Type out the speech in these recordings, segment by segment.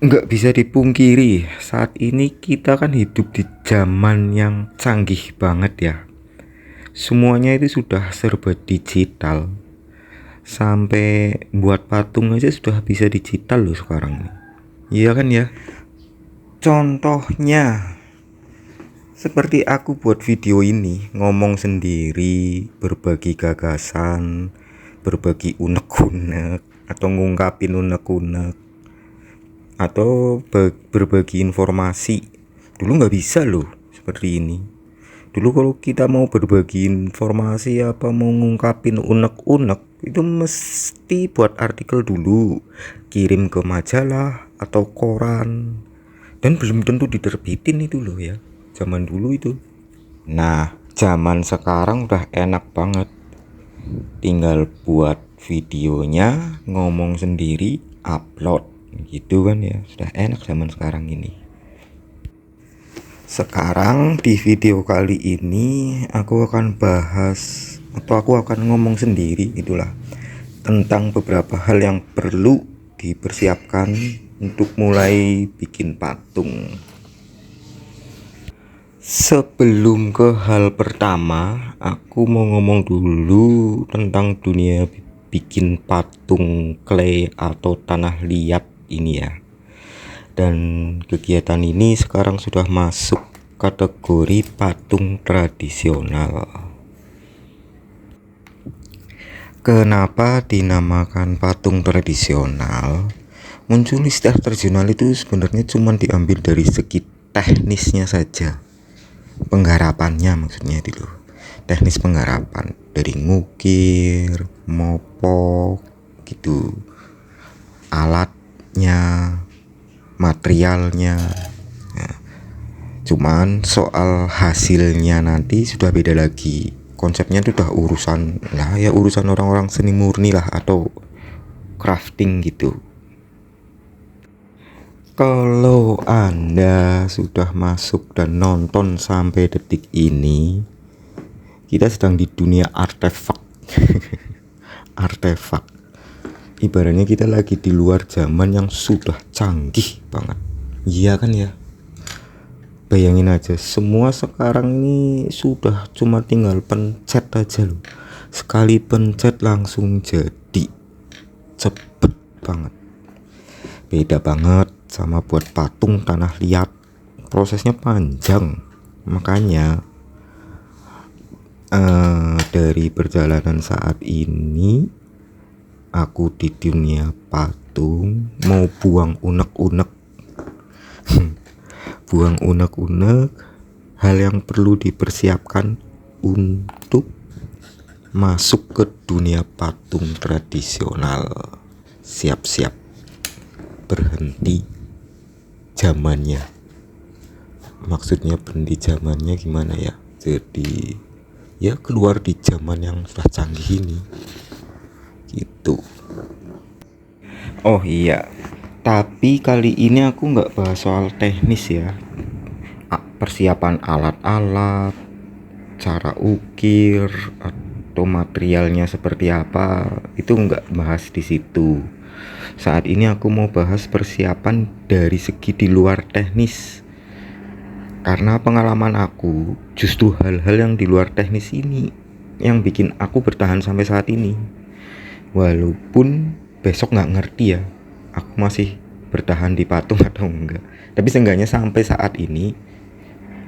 Nggak bisa dipungkiri, saat ini kita kan hidup di zaman yang canggih banget ya. Semuanya itu sudah serba digital. Sampai buat patung aja sudah bisa digital loh sekarang. Iya kan ya? Contohnya, seperti aku buat video ini, ngomong sendiri, berbagi gagasan, berbagi unek-unek, atau ngungkapin unek-unek, atau berbagi informasi. Dulu nggak bisa loh seperti ini. Dulu kalau kita mau berbagi informasi apa mau ngungkapin unek-unek itu mesti buat artikel dulu, kirim ke majalah atau koran, dan belum tentu diterbitin itu loh ya, zaman dulu itu. Nah, zaman sekarang udah enak banget, tinggal buat videonya, ngomong sendiri, upload gitu kan ya. Sudah enak zaman sekarang ini. Sekarang di video kali ini aku akan bahas, atau aku akan ngomong sendiri itulah, tentang beberapa hal yang perlu dipersiapkan untuk mulai bikin patung. Sebelum ke hal pertama, aku mau ngomong dulu tentang dunia bikin patung clay atau tanah liat ini ya. Dan kegiatan ini sekarang sudah masuk kategori patung tradisional. Kenapa dinamakan patung tradisional? Muncul istilah tradisional itu sebenarnya cuma diambil dari segi teknisnya saja, penggarapannya maksudnya itu loh. Teknis penggarapan dari ngukir, mopok gitu, alatnya, materialnya. Nah, cuman soal hasilnya nanti sudah beda lagi. Konsepnya itu udah urusan lah ya, urusan orang-orang seni murni lah atau crafting gitu. Kalau Anda sudah masuk dan nonton sampai detik ini, kita sedang di dunia artefak. Artefak. Ibaratnya kita lagi di luar zaman yang sudah canggih banget. Iya kan ya? Bayangin aja, semua sekarang ini sudah cuma tinggal pencet aja loh. Sekali pencet langsung jadi. Cepet banget. Beda banget sama buat patung tanah liat. Prosesnya panjang. Makanya dari perjalanan saat ini aku di dunia patung mau buang unek-unek. Buang unek-unek, hal yang perlu dipersiapkan untuk masuk ke dunia patung tradisional. Siap-siap berhenti zamannya. Maksudnya berhenti zamannya gimana ya? Jadi ya keluar di zaman yang sudah canggih ini gitu. Oh iya, tapi kali ini aku nggak bahas soal teknis ya, persiapan alat-alat, cara ukir atau materialnya seperti apa, itu nggak bahas di situ. Saat ini aku mau bahas persiapan dari segi di luar teknis, karena pengalaman aku justru hal-hal yang di luar teknis ini yang bikin aku bertahan sampai saat ini. Walaupun besok nggak ngerti ya, aku masih bertahan di patung atau enggak. Tapi seenggaknya sampai saat ini,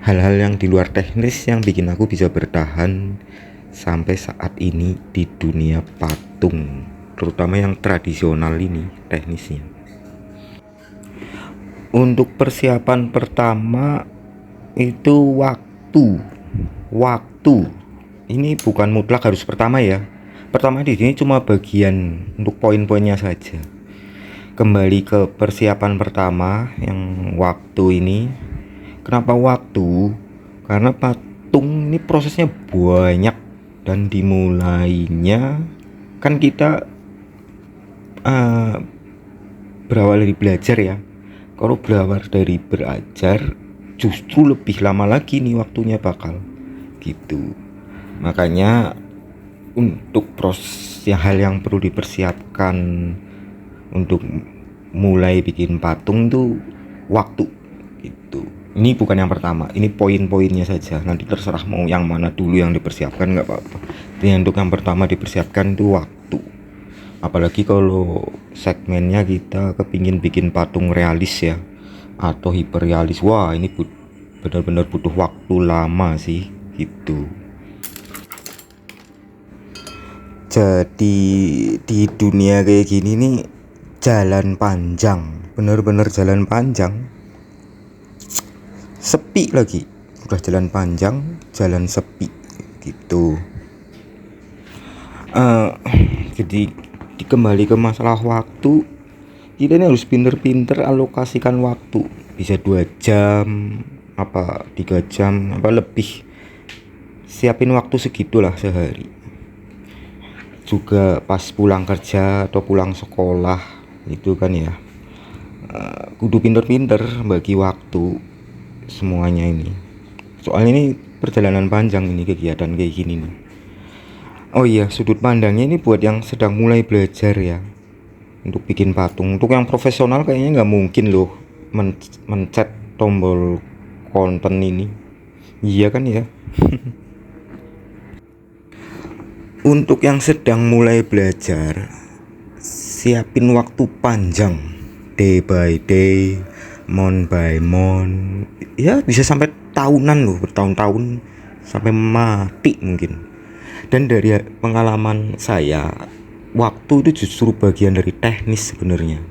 hal-hal yang di luar teknis yang bikin aku bisa bertahan sampai saat ini di dunia patung, terutama yang tradisional ini teknisnya. Untuk persiapan pertama itu waktu. Ini bukan mutlak harus pertama ya. Pertama di sini cuma bagian untuk poin-poinnya saja. Kembali ke persiapan pertama yang waktu ini. Kenapa waktu? Karena patung ini prosesnya banyak dan dimulainya kan kita berawal dari belajar ya. Kalau berawal dari belajar justru lebih lama lagi nih waktunya bakal gitu. Makanya untuk proses hal yang perlu dipersiapkan untuk mulai bikin patung tuh waktu gitu. Ini bukan yang pertama, ini poin-poinnya saja. Nanti terserah mau yang mana dulu yang dipersiapkan, nggak apa-apa. Jadi untuk yang pertama dipersiapkan itu waktu. Apalagi kalau segmennya kita kepingin bikin patung realis ya, atau hiperrealis. Wah, ini benar-benar butuh waktu lama sih gitu. Jadi di dunia kayak gini nih jalan panjang, bener-bener jalan panjang. Sepi lagi, udah jalan panjang, jalan sepi gitu. Jadi kembali ke masalah waktu, kita ini harus pinter-pinter alokasikan waktu. Bisa 2 jam, apa 3 jam, apa lebih. Siapin waktu segitulah sehari. Juga pas pulang kerja atau pulang sekolah itu kan ya, kudu pinter-pinter bagi waktu semuanya ini. Soalnya ini perjalanan panjang, ini kegiatan kayak gini nih. Oh iya, sudut pandangnya ini buat yang sedang mulai belajar ya, untuk bikin patung. Untuk yang profesional kayaknya nggak mungkin loh mencet tombol konten ini. Iya kan ya. Untuk yang sedang mulai belajar, siapin waktu panjang, day by day, month by month, ya bisa sampai tahunan loh, bertahun-tahun sampai mati mungkin. Dan dari pengalaman saya, waktu itu justru bagian dari teknis sebenarnya.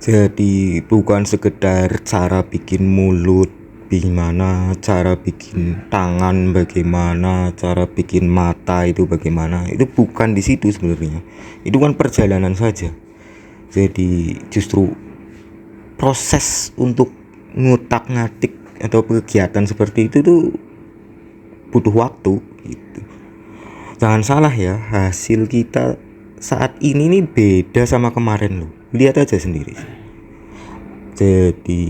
Jadi bukan sekedar cara bikin mulut bagaimana, cara bikin tangan bagaimana, cara bikin mata itu bagaimana. Itu bukan di situ sebenarnya. Itu kan perjalanan saja. Jadi justru proses untuk ngutak-ngatik atau kegiatan seperti itu tuh butuh waktu gitu. Jangan salah ya, hasil kita saat ini nih beda sama kemarin loh. Lihat aja sendiri. Jadi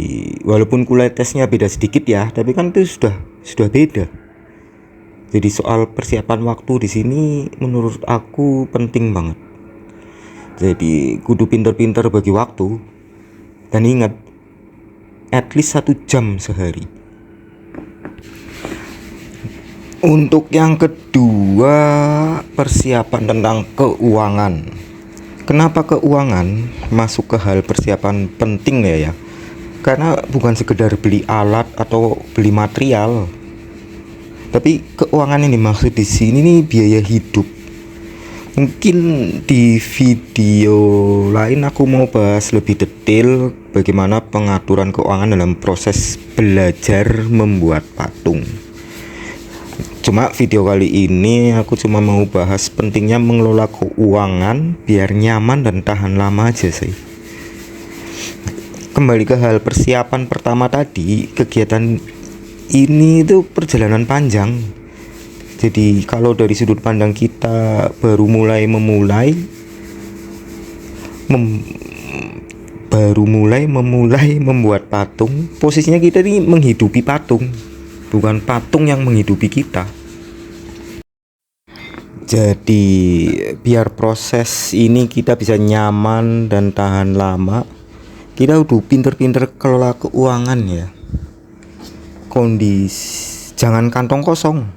walaupun kualitasnya beda sedikit ya, tapi kan itu sudah beda. Jadi soal persiapan waktu di sini menurut aku penting banget. Jadi kudu pinter-pinter bagi waktu. Dan ingat, at least 1 jam sehari. Untuk yang kedua, persiapan tentang keuangan. Kenapa keuangan masuk ke hal persiapan penting ya? Karena bukan sekedar beli alat atau beli material, tapi keuangan yang dimaksud di sini nih biaya hidup. Mungkin di video lain aku mau bahas lebih detail bagaimana pengaturan keuangan dalam proses belajar membuat patung. Cuma video kali ini aku cuma mau bahas pentingnya mengelola keuangan biar nyaman dan tahan lama aja sih. Kembali ke hal persiapan pertama tadi, kegiatan ini itu perjalanan panjang. Jadi kalau dari sudut pandang kita baru mulai membuat patung, posisinya kita ini menghidupi patung, bukan patung yang menghidupi kita. Jadi biar proses ini kita bisa nyaman dan tahan lama, kita udah pinter-pinter kelola keuangan ya. Jangan kantong kosong.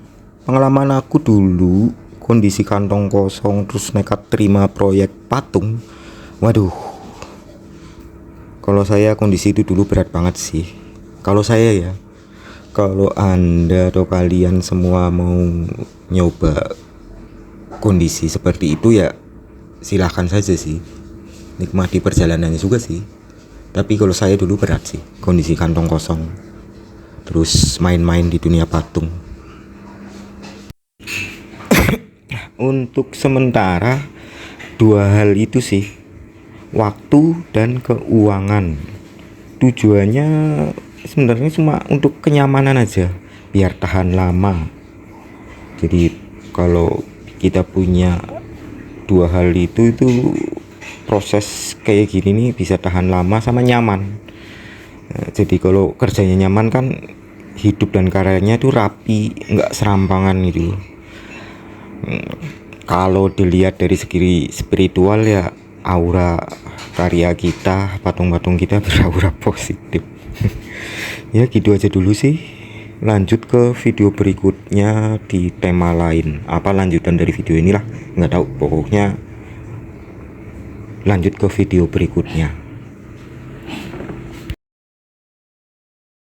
Pengalaman aku dulu kondisi kantong kosong terus nekat terima proyek patung. Waduh, kalau saya kondisi itu dulu berat banget sih. Kalau saya ya, kalau Anda atau kalian semua mau nyoba kondisi seperti itu ya silahkan saja sih, nikmati perjalanannya juga sih. Tapi kalau saya dulu berat sih, kondisi kantong kosong terus main-main di dunia patung. Untuk sementara 2 hal itu sih, waktu dan keuangan. Tujuannya sebenarnya cuma untuk kenyamanan aja, biar tahan lama. Jadi kalau kita punya 2 hal itu proses kayak gini nih bisa tahan lama sama nyaman. Jadi kalau kerjanya nyaman kan hidup dan karyanya tuh rapi, nggak serampangan gitu. Kalau dilihat dari segi spiritual ya aura karya kita, patung-patung kita beraura positif. Ya gitu aja dulu sih. Lanjut ke video berikutnya di tema lain. Apa lanjutan dari video inilah, nggak tahu. Pokoknya lanjut ke video berikutnya.